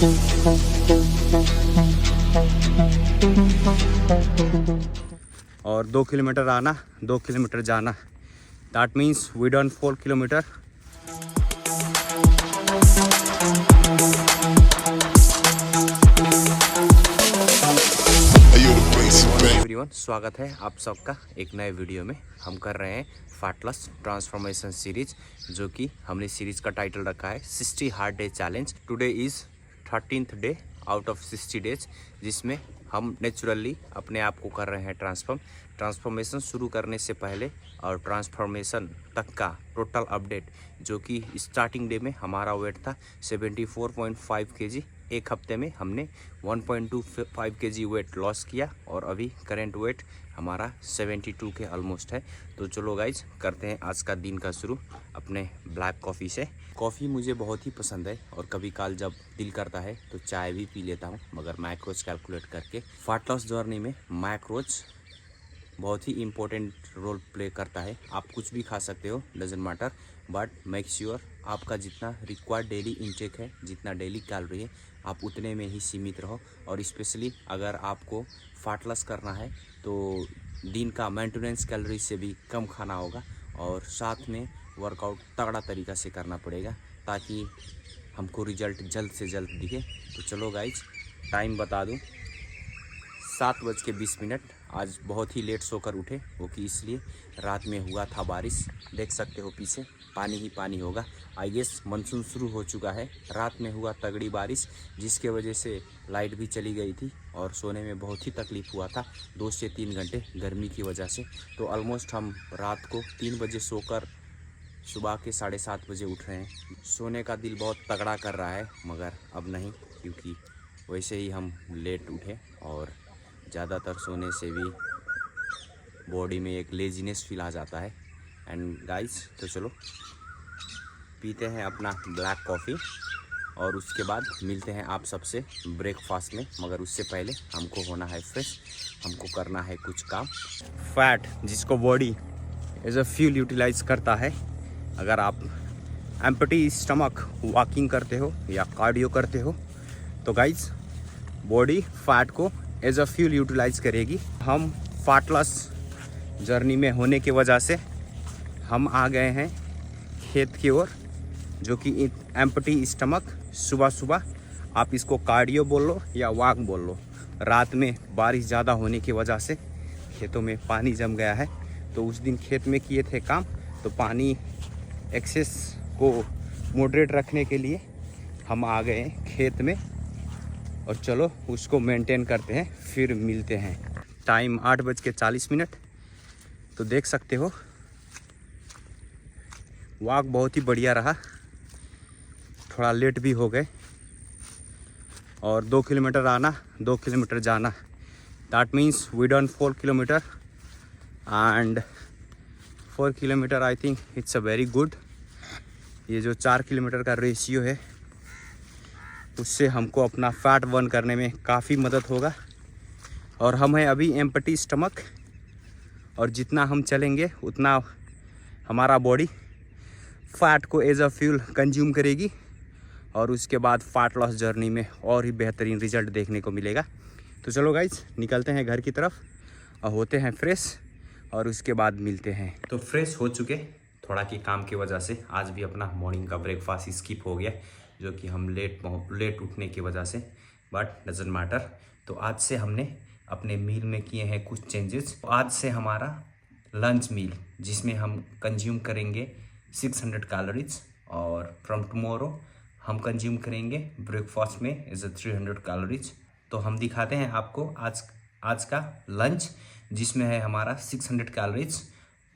और 2 किलोमीटर आना, 2 किलोमीटर जाना। That means we done 4 kilometre. Everyone, स्वागत है आप सबका एक नए वीडियो में। हम कर रहे हैं फाटलस ट्रांसफॉर्मेशन सीरीज, जो कि हमने सीरीज का टाइटल रखा है 60 hard day challenge. Today is 13th day out of 60 days, जिसमें हम नेचुरली अपने आप को कर रहे हैं ट्रांसफॉर्मेशन शुरू करने से पहले और ट्रांसफॉर्मेशन तक का टोटल अपडेट, जो कि स्टार्टिंग डे में हमारा वेट था 74.5 kg। एक हफ्ते में हमने 1.25 kg वेट लॉस किया और अभी करेंट वेट हमारा 72 के ऑलमोस्ट है। तो चलो गाइज, करते हैं आज का दिन का शुरू अपने ब्लैक कॉफ़ी से। कॉफ़ी मुझे बहुत ही पसंद है और कभी काल जब दिल करता है तो चाय भी पी लेता हूँ, मगर मैक्रोज कैलकुलेट करके। फैट लॉस जर्नी में मैक्रोज बहुत ही इम्पोर्टेंट रोल प्ले करता है। आप कुछ भी खा सकते हो, doesn't matter, but make sure आपका जितना रिक्वायर्ड डेली इंटेक है, जितना डेली कैलोरी है, आप उतने में ही सीमित रहो। और स्पेशली अगर आपको फैट लॉस करना है तो दिन का मेंटेनेंस कैलोरी से भी कम खाना होगा और साथ में वर्कआउट तगड़ा तरीका से करना पड़ेगा, ताकि हमको रिजल्ट जल्द से जल्द दिखे। तो चलो गाइज, टाइम बता दूं, 7:20। आज बहुत ही लेट सोकर उठे, वो कि इसलिए रात में हुआ था बारिश। देख सकते हो पीछे पानी ही पानी होगा। आई गेस मानसून शुरू हो चुका है। रात में हुआ तगड़ी बारिश, जिसके वजह से लाइट भी चली गई थी और सोने में बहुत ही तकलीफ़ हुआ था 2 से 3 घंटे गर्मी की वजह से। तो ऑलमोस्ट हम रात को 3 बजे सोकर सुबह के 7:30 बजे उठ रहे हैं। सोने का दिल बहुत तगड़ा कर रहा है, मगर अब नहीं, क्योंकि वैसे ही हम लेट उठे और ज़्यादातर सोने से भी बॉडी में एक लेजीनेस फील आ जाता है। एंड गाइस, तो चलो पीते हैं अपना ब्लैक कॉफ़ी और उसके बाद मिलते हैं आप सबसे ब्रेकफास्ट में। मगर उससे पहले हमको होना है फ्रेश, हमको करना है कुछ काम। फैट जिसको body as a fuel utilise करता है, अगर आप एम्प्टी स्टमक वॉकिंग करते हो या कार्डियो करते हो तो गाइज बॉडी फैट को एज अ फ्यूल यूटिलाइज करेगी। हम फैट लॉस जर्नी में होने की वजह से हम आ गए हैं खेत की ओर, जो कि एम्प्टी स्टमक सुबह सुबह, आप इसको कार्डियो बोल लो या वॉक बोल लो। रात में बारिश ज़्यादा होने की वजह से खेतों में पानी जम गया है, तो उस दिन खेत में किए थे काम, तो पानी एक्सेस को मॉडरेट रखने के लिए हम आ गए खेत में। और चलो उसको मेंटेन करते हैं, फिर मिलते हैं। टाइम 8:40। तो देख सकते हो वॉक बहुत ही बढ़िया रहा। थोड़ा लेट भी हो गए और 2 किलोमीटर आना, 2 किलोमीटर जाना। That means we done 4 kilometre and 4 kilometre I think it's a very good. ये जो 4 किलोमीटर का रेशियो है, उससे हमको अपना फैट बर्न करने में काफ़ी मदद होगा। और हम हैं अभी एम्प्टी स्टमक, और जितना हम चलेंगे उतना हमारा बॉडी फैट को एज अ फ्यूल कंज्यूम करेगी और उसके बाद फैट लॉस जर्नी में और ही बेहतरीन रिजल्ट देखने को मिलेगा। तो चलो गाइज, निकलते हैं घर की तरफ और होते हैं फ्रेश, और उसके बाद मिलते हैं। तो फ्रेश हो चुके, थोड़ा की काम की वजह से आज भी अपना मॉर्निंग का ब्रेकफास्ट स्किप हो गया, जो कि हम लेट उठने की वजह से, बट डजेंट मैटर। तो आज से हमने अपने मील में किए हैं कुछ चेंजेस। आज से हमारा लंच मील, जिसमें हम कंज्यूम करेंगे 600 कैलोरीज, और फ्रॉम टुमारो हम कंज्यूम करेंगे ब्रेकफास्ट में एज अ 300 कैलोरीज। तो हम दिखाते हैं आपको आज का लंच, जिसमें है हमारा 600 कैलोरीज।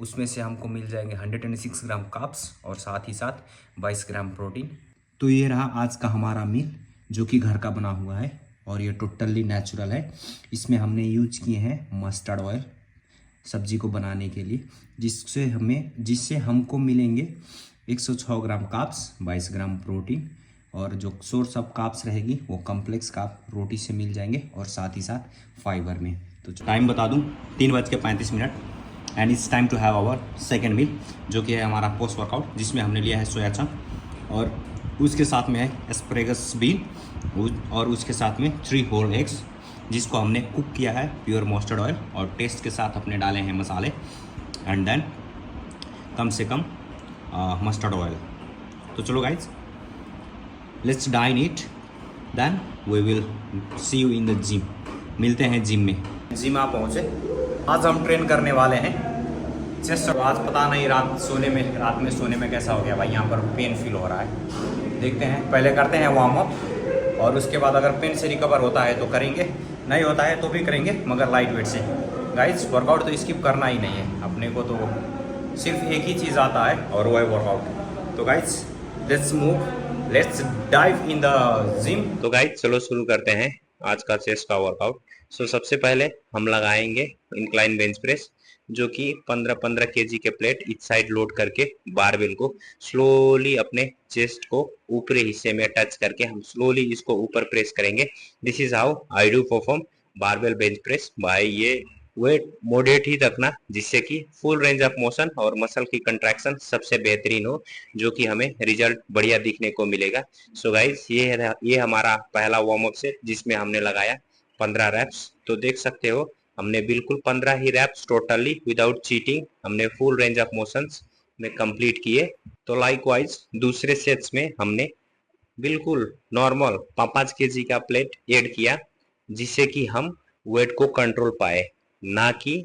उसमें से हमको मिल जाएंगे 106 ग्राम कार्ब्स और साथ ही साथ 22 ग्राम प्रोटीन। तो ये रहा आज का हमारा मील, जो कि घर का बना हुआ है और ये टोटली नेचुरल है। इसमें हमने यूज किए हैं मस्टर्ड ऑयल सब्जी को बनाने के लिए, जिससे हमको मिलेंगे 106 ग्राम कार्ब्स, 22 ग्राम प्रोटीन, और जो सोर्स ऑफ कार्ब्स रहेगी वो कॉम्प्लेक्स कार्ब रोटी से मिल जाएंगे और साथ ही साथ फाइबर में। तो टाइम बता दूं, 3:35 and it's time to have our second meal, जो कि है हमारा पोस्ट वर्कआउट, जिसमें हमने लिया है सोया चंक और उसके साथ में है एस्परेगस बीन और उसके साथ में 3 होल एग्स जिसको हमने कुक किया है प्योर मस्टर्ड ऑयल और टेस्ट के साथ अपने डाले हैं मसाले एंड देन कम से कम मस्टर्ड ऑयल। तो चलो guys let's dine it then we will see you in the gym. मिलते हैं जिम में। जिम आ पहुँचे। आज हम ट्रेन करने वाले हैं चेस्ट। आज पता नहीं रात में सोने में कैसा हो गया भाई, यहाँ पर पेन फील हो रहा है। देखते हैं, पहले करते हैं वार्म अप और उसके बाद अगर पेन से रिकवर होता है तो करेंगे, नहीं होता है तो भी करेंगे मगर लाइट वेट से। गाइज वर्कआउट तो स्किप करना ही नहीं है अपने को, तो सिर्फ एक ही चीज़ आता है और वो है वर्कआउट। तो guys let's move, let's dive in the gym. तो गाइस चलो शुरू करते हैं आज का चेस्ट का वर्कआउट। सो सबसे पहले हम लगाएंगे इंक्लाइन बेंच प्रेस, जो कि 15-15 केजी के प्लेट इच साइड लोड करके बारबेल को स्लोली अपने चेस्ट को ऊपरी हिस्से में टच करके हम स्लोली इसको ऊपर प्रेस करेंगे। This is how I do perform barbell bench press. भाई ये वेट मॉडरेट ही रखना जिससे कि फुल रेंज ऑफ मोशन और मसल की कंट्रैक्शन सबसे बेहतरीन हो, जो कि हमें रिजल्ट बढ़िया दिखने को मिलेगा। सो गाइस ये हमारा पहला वार्म अप सेट जिसमें हमने लगाया 15 रैप्स। तो देख सकते हो हमने बिल्कुल 15 ही रैप्स टोटली विदाउट चीटिंग हमने फुल रेंज ऑफ मोशंस में कंप्लीट किए। तो लाइकवाइज दूसरे सेट्स में हमने बिल्कुल नॉर्मल 5-5 केजी का प्लेट ऐड किया जिससे कि हम वेट को कंट्रोल पाए, ना कि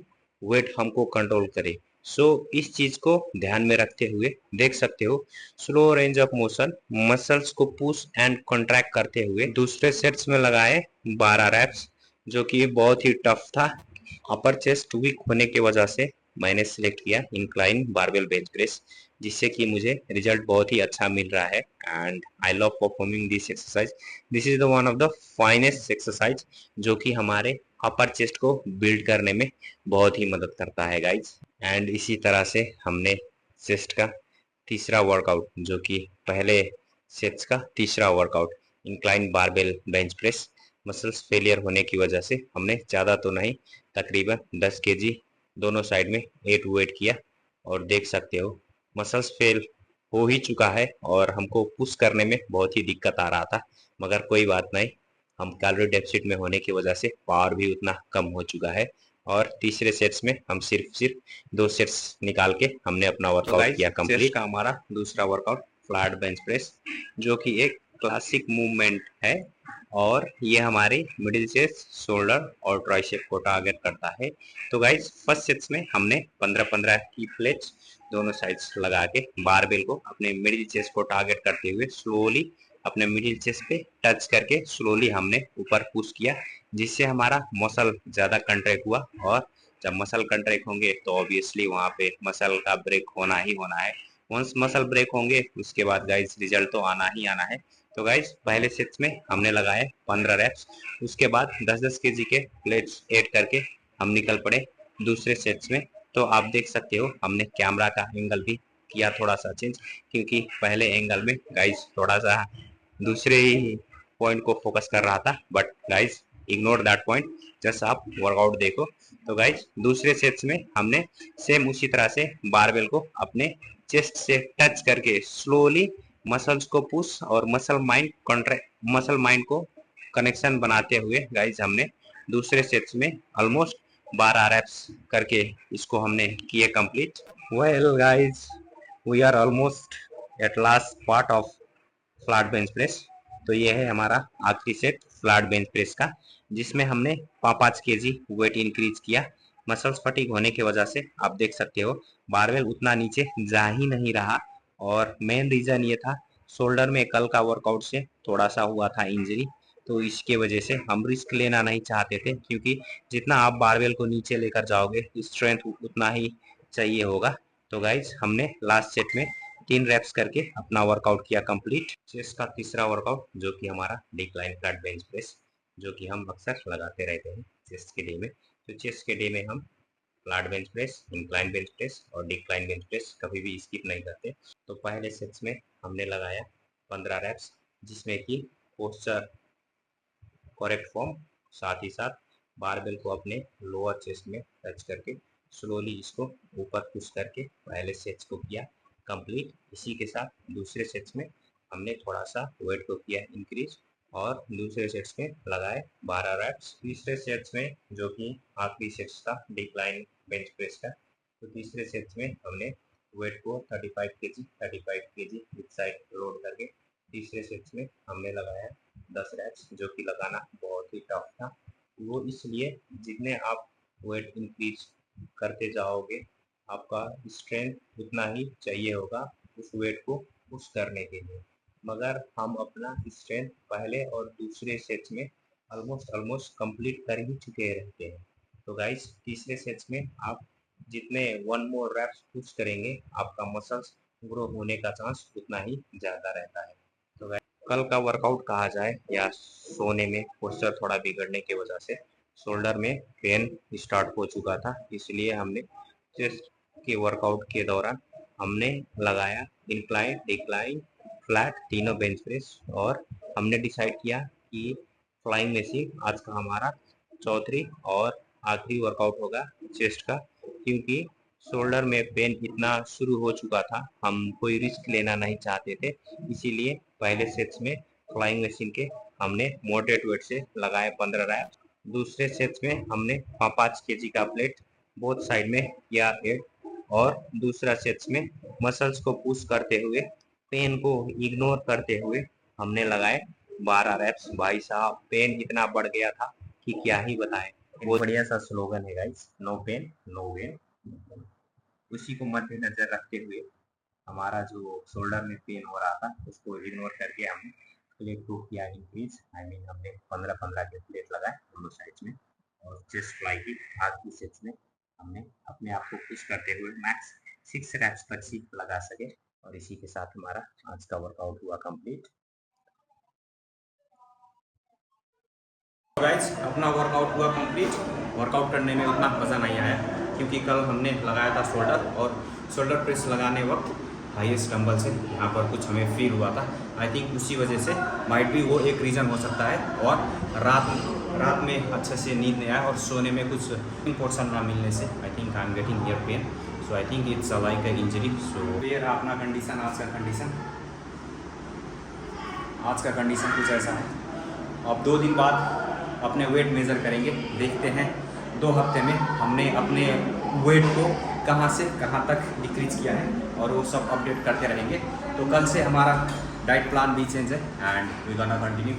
वेट हमको कंट्रोल करे। सो इस चीज को ध्यान में रखते हुए देख सकते हो slow range of motion muscles को पुश एंड कॉन्ट्रैक्ट करते हुए दूसरे सेट्स में लगाए 12 रैप्स, जो कि बहुत ही टफ था। अपर चेस्ट वीक होने की वजह से मैंने सिलेक्ट किया इंक्लाइन बारबेल बेंच प्रेस, जिससे कि मुझे रिजल्ट बहुत ही अच्छा मिल रहा है and I love performing this exercise. This is the one of the finest exercise जो कि हमारे अपर चेस्ट को बिल्ड करने में बहुत ही मदद करता है गाइज। एंड इसी तरह से हमने चेस्ट का तीसरा वर्कआउट, जो कि पहले सेट्स का तीसरा workout incline barbell bench press, muscles failure होने की वजह से हमने ज़्यादा तो नहीं तकरीबन 10 केजी दोनों साइड में ए टू वेट किया और देख सकते हो मसल्स फेल हो ही चुका है और हमको पुश करने में बहुत ही दिक्कत आ रहा था, मगर कोई बात नहीं, हम कैलोरी डेफिसिट में होने की वजह से पावर भी उतना कम हो चुका है। और तीसरे सेट्स में हम सिर्फ 2 सेट्स निकाल के हमने अपना वर्कआउट किया कंप्लीट। का हमारा दूसरा वर्कआउट फ्लैट बेंच प्रेस, जो कि एक क्लासिक मूवमेंट है और ये हमारे मिडिल चेस्ट, शोल्डर और ट्राइसेप को टारगेट करता है। तो गाइज फर्स्ट सेट्स में हमने 15-15 की प्लेट्स दोनों साइड्स लगा के बारबेल को अपने मिडिल चेस्ट को टारगेट करते हुए स्लोली अपने मिडिल चेस्ट पे टच करके स्लोली हमने ऊपर पुश किया, जिससे हमारा मसल ज़्यादा कंट्रैक्ट हुआ। और जब मसल कंट्रैक्ट होंगे तो ऑब्वियसली वहाँ पे मसल का ब्रेक होना ही होना है। वंस मसल ब्रेक होंगे उसके बाद गाइज रिजल्ट तो आना ही आना है। तो गाइज पहले सेट्स में हमने लगाए 15 रैप्स, उसके बाद 10-10 केजी के प्लेट्स ऐड करके हम निकल पड़े दूसरे सेट्स में। तो आप देख सकते हो हमने कैमरा का एंगल भी किया थोड़ा सा चेंज, क्योंकि पहले एंगल में गाइज थोड़ा सा दूसरे ही पॉइंट को फोकस कर रहा था, but guys ignore that point, just आप वर्कआउट देखो। तो गाइज दूसरे सेट्स में हमने सेम उसी तरह से बारबेल को अपने चेस्ट से टच करके स्लोली मसल्स को पुश और मसल माइंड को कनेक्शन बनाते हुए गाइज हमने दूसरे सेट्स में ऑलमोस्ट 12 रैप्स करके इसको हमने किए complete. Well guys we are almost at last part of flat bench press. तो ये है हमारा आखिरी सेट फ्लैट बेंच प्रेस का, जिसमें हमने 5-5 केजी वेट इंक्रीज किया। मसल्स फटीग होने की वजह से आप देख सकते हो बारबेल उतना नीचे जा ही नहीं रहा, और मेन रीजन ये था शोल्डर में कल का वर्कआउट से थोड़ा सा हुआ था इंजरी। तो इसके वजह से हम रिस्क लेना नहीं चाहते थे, क्योंकि जितना आप बारबेल को नीचे लेकर जाओगे स्ट्रेंथ उतना ही चाहिए होगा। तो गाइज हमने लास्ट सेट में 3 रैप्स करके अपना वर्कआउट किया कंप्लीट। चेस्ट का तीसरा वर्कआउट जो कि हमारा डिक्लाइन फ्लैट बेंच प्रेस, जो कि हम अक्सर लगाते रहते हैं चेस्ट के डे में। तो चेस्ट के डे में हम flat bench press, incline bench press और डिक्लाइन बेंच प्रेस कभी भी स्किप नहीं करते। तो पहले सेट्स में हमने लगाया 15 रैप्स, जिसमें कि पोस्चर करेक्ट फॉर्म, साथ ही साथ बारबेल को अपने लोअर चेस्ट में टच करके स्लोली इसको ऊपर पुश करके पहले सेट्स को किया कंप्लीट। इसी के साथ दूसरे सेट्स में हमने थोड़ा सा वेट को किया इंक्रीज और दूसरे सेट्स में लगाए 12 रैप्स। तीसरे सेट्स में, जो कि आखिरी सेट्स था डिक्लाइन बेंच प्रेस का, तो तीसरे सेट्स में हमने वेट को 35 केजी इस साइड लोड करके तीसरे सेट्स में हमने लगाया 10 रैप्स, जो कि लगाना बहुत ही टफ था। वो इसलिए जितने आप वेट इंक्रीज करते जाओगे आपका स्ट्रेंथ उतना ही चाहिए होगा उस वेट को पुश करने के लिए, मगर हम अपना स्ट्रेंथ पहले और दूसरे सेट्स में ऑलमोस्ट कंप्लीट कर ही चुके रहते हैं। तो गाइस तीसरे सेट्स में आप जितने 1 मोर रैप्स पुश करेंगे आपका मसल्स ग्रो होने का चांस उतना ही ज़्यादा रहता है। तो गाइस कल का वर्कआउट कहा जाए या सोने में पोस्चर थोड़ा बिगड़ने की वजह से शोल्डर में पेन स्टार्ट हो चुका था, इसलिए हमने चेस्ट के वर्कआउट के दौरान हमने लगाया इंक्लाइन, डिक्लाइन, फ्लैट तीनों बेंच प्रेस, और हमने डिसाइड किया कि फ्लाइंग मशीन आज का हमारा चौथी और आखिरी वर्कआउट होगा चेस्ट का, क्योंकि शोल्डर में पेन इतना शुरू हो चुका था, हम कोई रिस्क लेना नहीं चाहते थे, इसीलिए पहले सेट्स में फ्लाइंग मशीन के हमने मॉडरेट वेट से लगाए 15 रैप्स। दूसरे सेट्स में हमने 5 केजी का प्लेट बोथ साइड में किया ऐड, और दूसरा सेट्स में मसल्स को पुश करते हुए पेन को इग्नोर करते हुए हमने लगाए 12 रैप्स। भाई साहब पेन इतना बढ़ गया था कि क्या ही बताएं। बहुत बढ़िया सा स्लोगन है guys, no pain no gain. उसी को मद्देनजर रखते हुए हमारा जो शोल्डर में पेन हो रहा था उसको इग्नोर करके हमने प्लेट को किया इंक्रीज। हमने 15-15 के प्लेट लगाए दोनों साइड में, और चेस्ट फ्लाई की आखिरी सेट्स में हमने अपने आप को पुश करते हुए मैक्स 6 रैप्स तक ही लगा सके, और इसी के साथ हमारा आज का वर्कआउट हुआ कंप्लीट। गाइस अपना वर्कआउट हुआ कंप्लीट। वर्कआउट करने में उतना मज़ा नहीं आया क्योंकि कल हमने लगाया था शोल्डर, और शोल्डर प्रेस लगाने वक्त हाईएस्ट डंबल से यहाँ पर कुछ हमें फील हुआ था। आई थिंक उसी वजह से माइट भी वो एक रीज़न हो सकता है, और रात में अच्छे से नींद नहीं आया और सोने में कुछ पोर्शन ना मिलने से I think I am getting here pain, so I think it's like a injury. So ये रहा अपना कंडीशन, आज का कंडीशन कुछ ऐसा है। अब 2 दिन बाद अपने वेट मेज़र करेंगे, देखते हैं 2 हफ्ते में हमने अपने वेट को कहाँ से कहाँ तक डिक्रीज किया है, और वो सब अपडेट करते रहेंगे। तो कल से हमारा डाइट प्लान भी चेंज है, एंड वी गोना कंटिन्यू